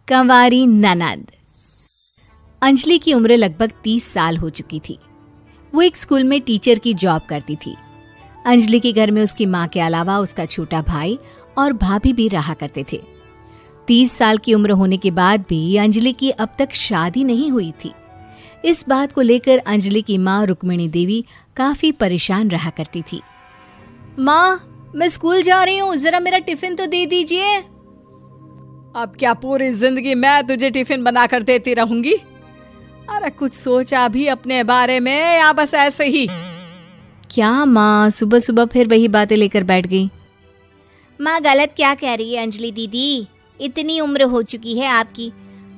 कंवारी ननद। अंजलि की उम्र लगभग 30 साल हो चुकी थी। वो एक स्कूल में टीचर की जॉब करती थी। अंजलि के घर में उसकी माँ के अलावा उसका छोटा भाई और भाभी भी रहा करते थे। 30 साल की उम्र होने के बाद भी अंजलि की अब तक शादी नहीं हुई थी। इस बात को लेकर अंजलि की माँ रुक्मिणी देवी काफी परेशान रहा करती थी। माँ, मैं स्कूल जा रही हूँ, जरा मेरा टिफिन तो दे दीजिए। अब क्या पूरी जिंदगी मैं तुझे टिफिन बनाकर देती रहूंगी? अरे कुछ सोचा भी अपने बारे में या बस ऐसे ही? क्या माँ, सुबह सुबह फिर वही बातें लेकर बैठ गई। माँ गलत क्या कह रही है अंजलि दीदी? इतनी उम्र हो चुकी है आपकी,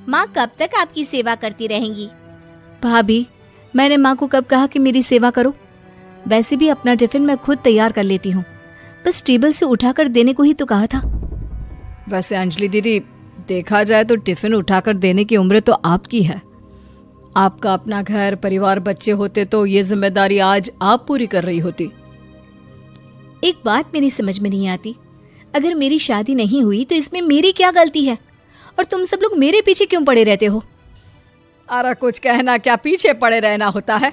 माँ कब तक आपकी सेवा करती रहेंगी? भाभी, मैंने माँ को कब कहा कि मेरी सेवा करो? वैसे भी अपना टिफिन मैं खुद तैयार कर लेती हूँ, बस टेबल से उठाकर देने को ही तो कहा था। वैसे अंजलि दीदी, देखा जाए तो टिफिन उठाकर देने की उम्र तो आपकी है। आपका अपना घर परिवार बच्चे होते तो ये जिम्मेदारी आज आप पूरी कर रही होती। एक बात मेरी समझ में नहीं आती, अगर मेरी शादी नहीं हुई तो इसमें मेरी क्या गलती है? और तुम सब लोग मेरे पीछे क्यों पड़े रहते हो? अरे कुछ कहना क्या पीछे पड़े रहना होता है?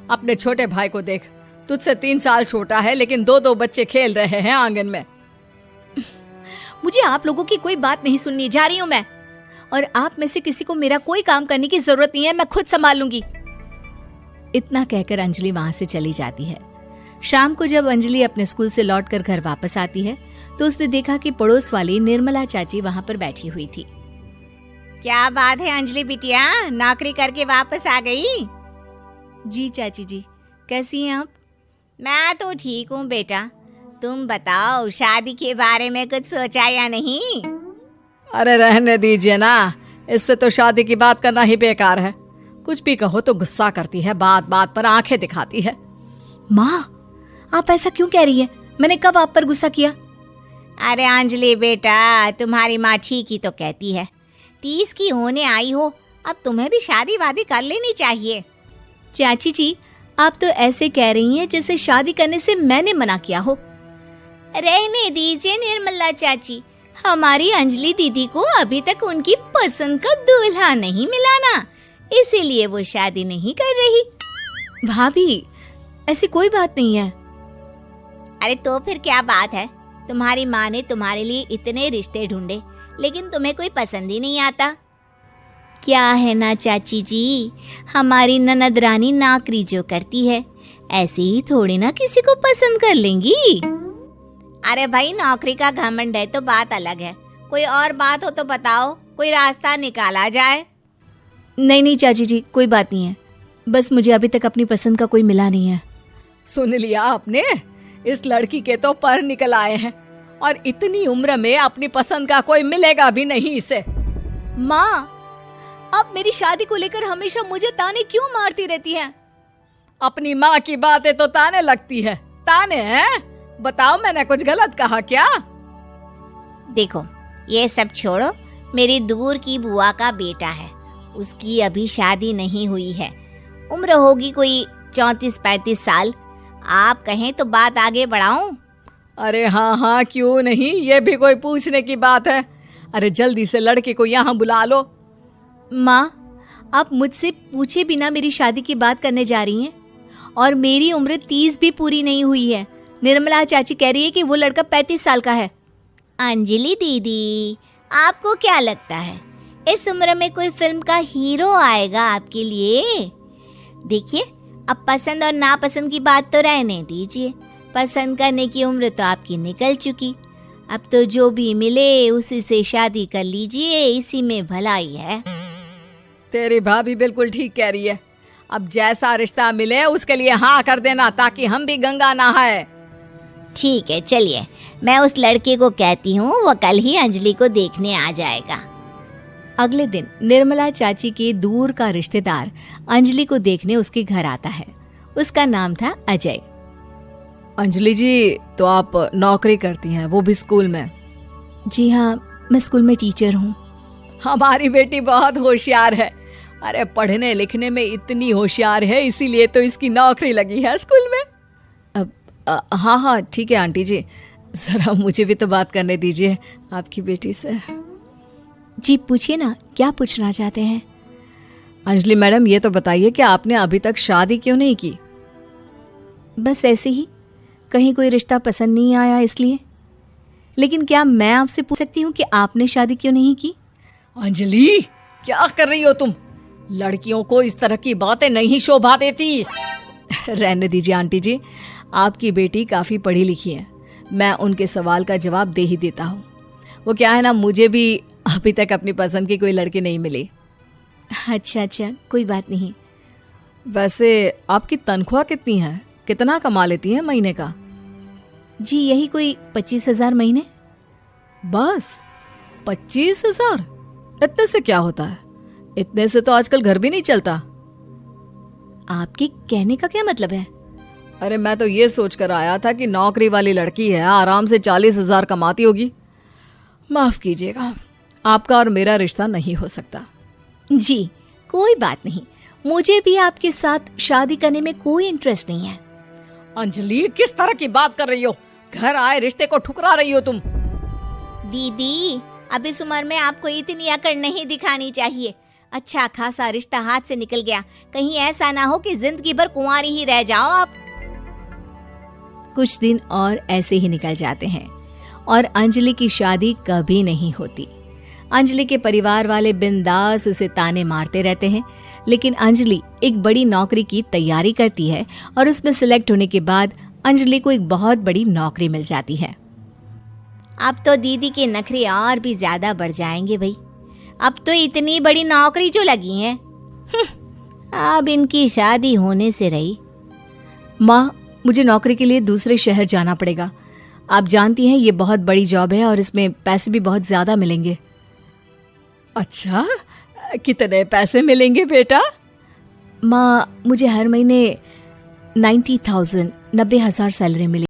अपने छोटे भाई को देख, तुझसे 3 साल छोटा है लेकिन 2 बच्चे खेल रहे हैं आंगन में। मुझे आप लोगों की कोई बात नहीं सुननी, जा रही हूँ मैं। और आप में से किसी को मेरा कोई काम करने की जरूरत नहीं है, मैं खुद संभाल लूंगी। इतना कहकर अंजलि वहां से चली जाती है। शाम को जब अंजलि अपने स्कूल से लौटकर घर वापस आती है तो उसने देखा कि पड़ोस वाली निर्मला चाची वहां पर बैठी हुई थी। क्या बात है अंजलि बिटिया, नौकरी करके वापस आ गई? जी चाची जी, कैसी हैं आप? मैं तो ठीक हूँ बेटा, तुम बताओ शादी के बारे में कुछ सोचा या नहीं? अरे रहने दीजिए ना, इससे तो शादी की बात करना ही बेकार है। कुछ भी कहो तो गुस्सा करती है, बात बात पर आंखें दिखाती है। माँ, आप ऐसा क्यों कह रही हैं? मैंने कब आप पर गुस्सा किया? अरे अंजलि बेटा, तुम्हारी माँ ठीक ही तो कहती है। 30 की होने आई हो, अब तुम्हें भी शादी वादी कर लेनी चाहिए। चाची जी, आप तो ऐसे कह रही हैं जैसे शादी करने से मैंने मना किया हो। रहने दीजिए निर्मला चाची, हमारी अंजलि दीदी को अभी तक उनकी पसंद का दूल्हा नहीं मिला ना, इसीलिए वो शादी नहीं कर रही। भाभी, ऐसी कोई बात नहीं है। अरे तो फिर क्या बात है? तुम्हारी माँ ने तुम्हारे लिए इतने रिश्ते ढूंढे लेकिन तुम्हें कोई पसंद ही नहीं आता। क्या है ना चाची जी, हमारी ननद रानी नौकरी जो करती है ऐसे ही थोड़ी ना किसी को पसंद कर लेंगी। अरे भाई, नौकरी का घमंड है तो बात अलग है, कोई और बात हो तो बताओ, कोई रास्ता निकाला जाए। नहीं चाची जी, कोई बात नहीं है, बस मुझे अभी तक अपनी पसंद का कोई मिला नहीं है। सुन लिया आपने, इस लड़की के तो पर निकल आए हैं और इतनी उम्र में अपनी पसंद का कोई मिलेगा भी नहीं इसे। माँ, आप मेरी शादी को लेकर हमेशा मुझे ताने क्यों मारती रहती हैं? अपनी माँ की बातें तो ताने लगती है। ताने हैं? बताओ, मैंने कुछ गलत कहा क्या? देखो, ये सब छोड़ो, मेरी दूर की बुआ का बेटा है, उसकी अभी शादी नहीं हुई है, उम्र होगी कोई 34-35 साल। आप कहें तो बात आगे बढ़ाऊं? अरे हाँ, क्यों नहीं, ये भी कोई पूछने की बात है। अरे जल्दी से लड़के को यहाँ बुला लो। माँ, आप मुझसे पूछे बिना मेरी शादी की बात करने जा रही हैं, और मेरी उम्र 30 भी पूरी नहीं हुई है। निर्मला चाची कह रही है कि वो लड़का 35 साल का है। अंजलि दीदी, आपको क्या लगता है इस उम्र में कोई फिल्म का हीरो आएगा आपके लिए? देखिए, अब पसंद और नापसंद की बात तो रहने दीजिए, पसंद करने की उम्र तो आपकी निकल चुकी। अब तो जो भी मिले उसी से शादी कर लीजिए, इसी में भलाई है। तेरी भाभी बिल्कुल ठीक कह रही है। अब जैसा रिश्ता मिले उसके लिए हाँ कर देना, ताकि हम भी गंगा नहाए। ठीक है, चलिए मैं उस लड़के को कहती हूँ, वो कल ही अंजलि को देखने आ जाएगा। अगले दिन निर्मला चाची के दूर का रिश्तेदार अंजलि को देखने उसके घर आता है। उसका नाम था अजय। अंजलि जी, तो आप नौकरी करती हैं, वो भी स्कूल में? जी हाँ, मैं स्कूल में टीचर हूँ। हमारी बेटी बहुत होशियार है। अरे पढ़ने लिखने में इतनी होशियार है, इसीलिए तो इसकी नौकरी लगी है स्कूल में। हाँ ठीक है आंटी जी, जरा मुझे भी तो बात करने दीजिए आपकी बेटी से। जी पूछिए ना, क्या पूछना चाहते हैं? अंजलि मैडम, ये तो बताइए कि आपने अभी तक शादी क्यों नहीं की? बस ऐसे ही, कहीं कोई रिश्ता पसंद नहीं आया इसलिए। लेकिन क्या मैं आपसे पूछ सकती हूँ कि आपने शादी क्यों नहीं की? अंजलि, क्या कर रही हो तुम? लड़कियों को इस तरह की बातें नहीं शोभा देती। रहने दीजिए आंटी जी, आपकी बेटी काफ़ी पढ़ी लिखी है, मैं उनके सवाल का जवाब दे ही देता हूँ। वो क्या है ना, मुझे भी अभी तक अपनी पसंद की कोई लड़की नहीं मिली। अच्छा, कोई बात नहीं। वैसे आपकी तनख्वाह कितनी है? कितना कमा लेती हैं महीने का? जी यही कोई 25,000 महीने। बस 25,000? इतने से क्या होता है? इतने से तो आजकल घर भी नहीं चलता। आपके कहने का क्या मतलब है? अरे मैं तो ये सोच कर आया था कि नौकरी वाली लड़की है, आराम से 40,000 कमाती होगी। माफ कीजिएगा, आपका और मेरा रिश्ता नहीं हो सकता। जी कोई बात नहीं, मुझे भी आपके साथ शादी करने में कोई इंटरेस्ट नहीं है। अंजलि, किस तरह की बात कर रही हो? घर आए रिश्ते को ठुकरा रही हो तुम। दीदी, अब इस उम्र में आपको इतनी अकड़ नहीं दिखानी चाहिए। अच्छा खासा रिश्ता हाथ से निकल गया, कहीं ऐसा ना हो कि जिंदगी भर कुंवारी ही रह जाओ आप। कुछ दिन और ऐसे ही निकल जाते हैं और अंजलि की शादी कभी नहीं होती। अंजलि के परिवार वाले बिंदास उसे ताने मारते रहते हैं, लेकिन अंजलि एक बड़ी नौकरी की तैयारी करती है और उसमें सिलेक्ट होने के बाद अंजलि को एक बहुत बड़ी नौकरी मिल जाती है। अब तो दीदी के नखरे और भी ज्यादा बढ़ जाएंगे भाई। अब तो इतनी बड़ी नौकरी जो लगी है, अब इनकी शादी होने से रही। माँ, मुझे नौकरी के लिए दूसरे शहर जाना पड़ेगा। आप जानती हैं ये बहुत बड़ी जॉब है और इसमें पैसे भी बहुत ज्यादा मिलेंगे। अच्छा, कितने पैसे मिलेंगे बेटा? माँ, मुझे हर महीने 90,000 90,000 सैलरी मिलेगी।